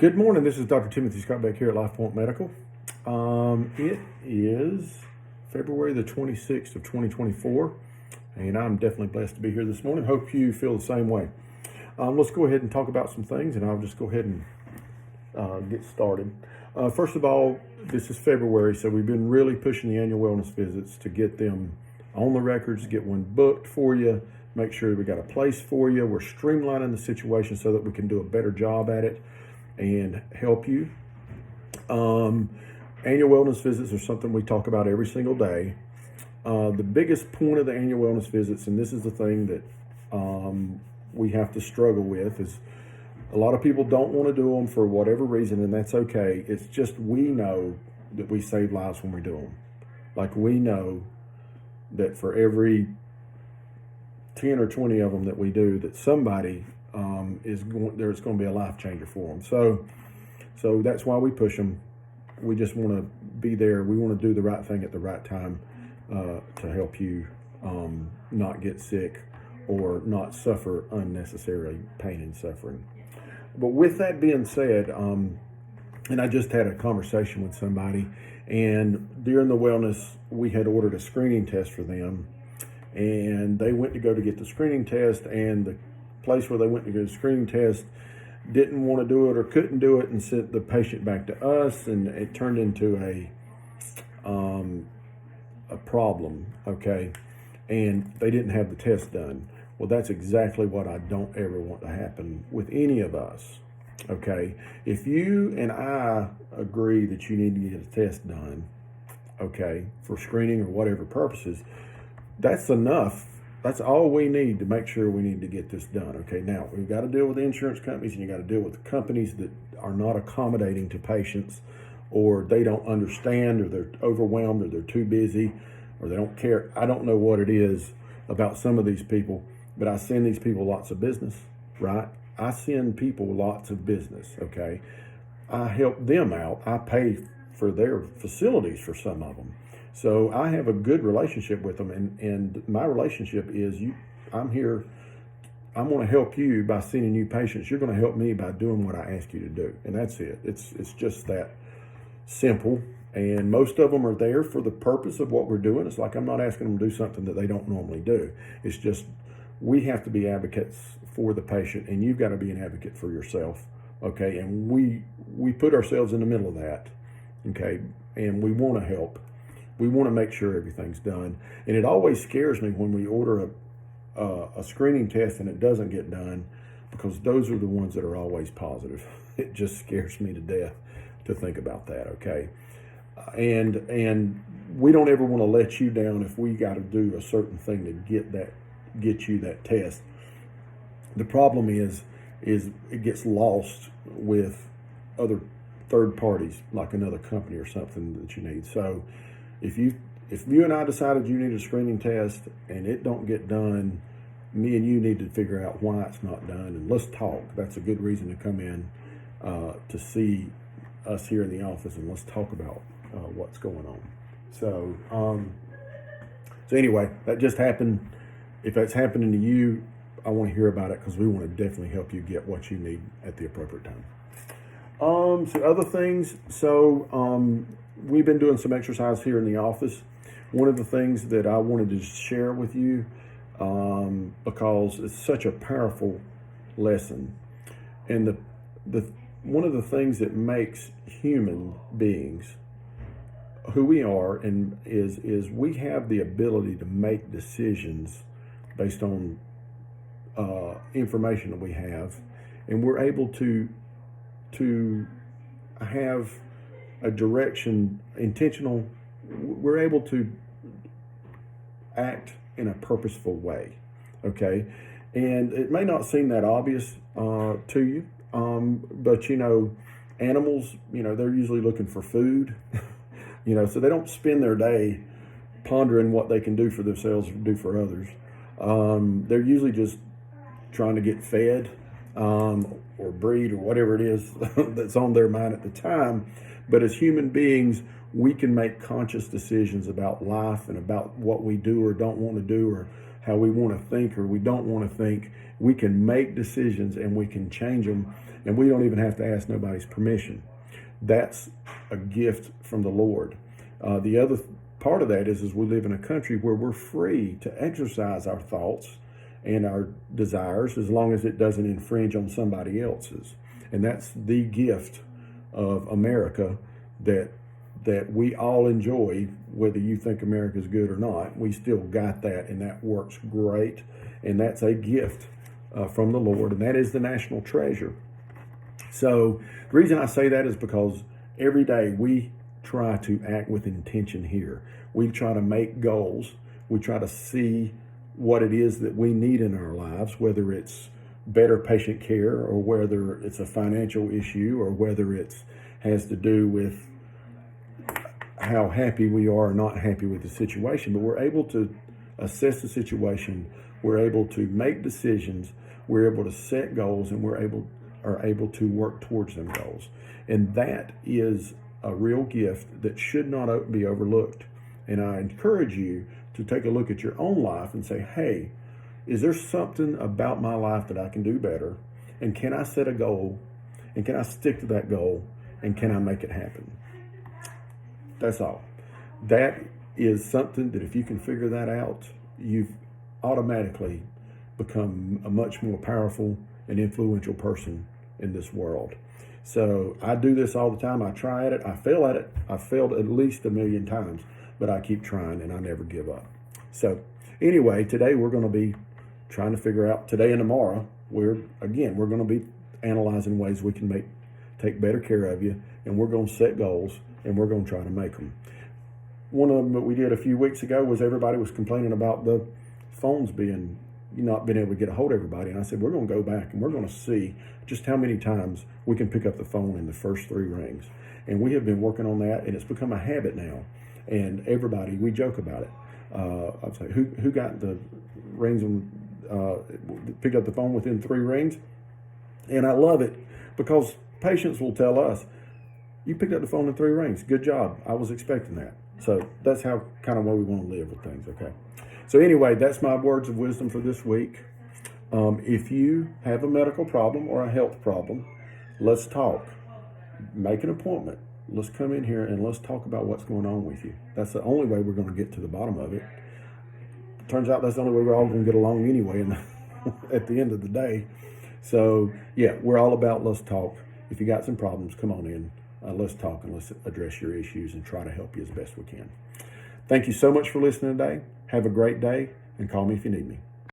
Good morning. This is Dr. Timothy Scott back here at LifePoint Medical. It is February the 26th of 2024, and I'm definitely blessed to be here this morning. Hope you feel the same way. Let's go ahead and talk about some things, and I'll just go ahead and get started. First of all, this is February, so we've been really pushing the annual wellness visits to get them on the records, get one booked for you, make sure we got a place for you. We're streamlining the situation so that we can do a better job at it and help you. Annual wellness visits are something we talk about every single day. The biggest point of the annual wellness visits, and this is the thing that we have to struggle with, is a lot of people don't want to do them for whatever reason, and that's okay. It's just we know that we save lives when we do them. Like, we know that for every 10 or 20 of them that we do, that somebody there's going to be a life changer for them. So that's why we push them. We just want to be there. We want to do the right thing at the right time to help you not get sick or not suffer unnecessary pain and suffering. But with that being said, and I just had a conversation with somebody, and during the wellness, we had ordered a screening test for them, and they went to go to get the screening test, and the place where they went to get the screening test didn't want to do it or couldn't do it, and sent the patient back to us, and it turned into a problem, okay? And they didn't have the test done. Well, that's exactly what I don't ever want to happen with any of us, okay? If you and I agree that you need to get a test done, okay, for screening or whatever purposes, that's enough. That's all we need to make sure we need to get this done. Okay, now we've got to deal with the insurance companies, and you got to deal with the companies that are not accommodating to patients, or they don't understand, or they're overwhelmed, or they're too busy, or they don't care. I don't know what it is about some of these people, but I send these people lots of business, right? I send people lots of business, okay? I help them out. I pay for their facilities for some of them. So I have a good relationship with them, and my relationship is I'm here. I'm going to help you by sending you patients. You're going to help me by doing what I ask you to do, and that's it. It's just that simple. And most of them are there for the purpose of what we're doing. It's like I'm not asking them to do something that they don't normally do. It's just we have to be advocates for the patient, and you've got to be an advocate for yourself, okay? And we put ourselves in the middle of that, okay? And we want to help. We want to make sure everything's done. And it always scares me when we order a screening test and it doesn't get done, because those are the ones that are always positive. It just scares me to death to think about that, okay? And we don't ever want to let you down if we got to do a certain thing to get you that test. The problem is it gets lost with other third parties, like another company or something that you need. So if you and I decided you need a screening test and it don't get done, me and you need to figure out why it's not done, and let's talk. That's a good reason to come in to see us here in the office, and let's talk about what's going on. So anyway, that just happened. If that's happening to you, I want to hear about it, because we want to definitely help you get what you need at the appropriate time. So other things. We've been doing some exercise here in the office. One of the things that I wanted to share with you, because it's such a powerful lesson, and the one of the things that makes human beings who we are, and is we have the ability to make decisions based on information that we have, and we're able to have a direction, intentional. We're able to act in a purposeful way, okay? And it may not seem that obvious to you, but animals, they're usually looking for food, so they don't spend their day pondering what they can do for themselves or do for others. They're usually just trying to get fed or breed or whatever it is that's on their mind at the time. But as human beings, we can make conscious decisions about life and about what we do or don't want to do, or how we want to think or we don't want to think. We can make decisions and we can change them and we don't even have to ask nobody's permission. That's a gift from the Lord. The other part of that is we live in a country where we're free to exercise our thoughts and our desires as long as it doesn't infringe on somebody else's. And that's the gift of America that we all enjoy, whether you think America's good or not. We still got that, and that works great. And that's a gift from the Lord, and that is the national treasure. So the reason I say that is because every day we try to act with intention here. We try to make goals. We try to see what it is that we need in our lives, whether it's better patient care or whether it's a financial issue or whether it has to do with how happy we are or not happy with the situation. But we're able to assess the situation. We're able to make decisions. We're able to set goals, and are able to work towards them goals. And that is a real gift that should not be overlooked. And I encourage you to take a look at your own life and say, hey, is there something about my life that I can do better? And can I set a goal? And can I stick to that goal? And can I make it happen? That's all. That is something that if you can figure that out, you've automatically become a much more powerful and influential person in this world. So I do this all the time. I try at it. I fail at it. I've failed at least 1 million times, but I keep trying and I never give up. So anyway, today we're going to be trying to figure out, today and tomorrow, we're going to be analyzing ways we can take better care of you, and we're going to set goals, and we're going to try to make them. One of them that we did a few weeks ago was everybody was complaining about the phones not being able to get a hold of everybody. And I said, we're going to go back and we're going to see just how many times we can pick up the phone in the first 3 rings. And we have been working on that, and it's become a habit now. And everybody, we joke about it. I'd say, who got the rings and picked up the phone within 3 rings? And I love it because patients will tell us, you picked up the phone in 3 rings. Good job. I was expecting that. So that's how kind of way we want to live with things, okay? So anyway, that's my words of wisdom for this week. If you have a medical problem or a health problem, let's talk. Make an appointment. Let's come in here and let's talk about what's going on with you. That's the only way we're going to get to the bottom of it. Turns out that's the only way we're all going to get along anyway at the end of the day. So yeah, we're all about let's talk. If you got some problems, come on in. Let's talk and let's address your issues and try to help you as best we can. Thank you so much for listening today. Have a great day, and call me if you need me.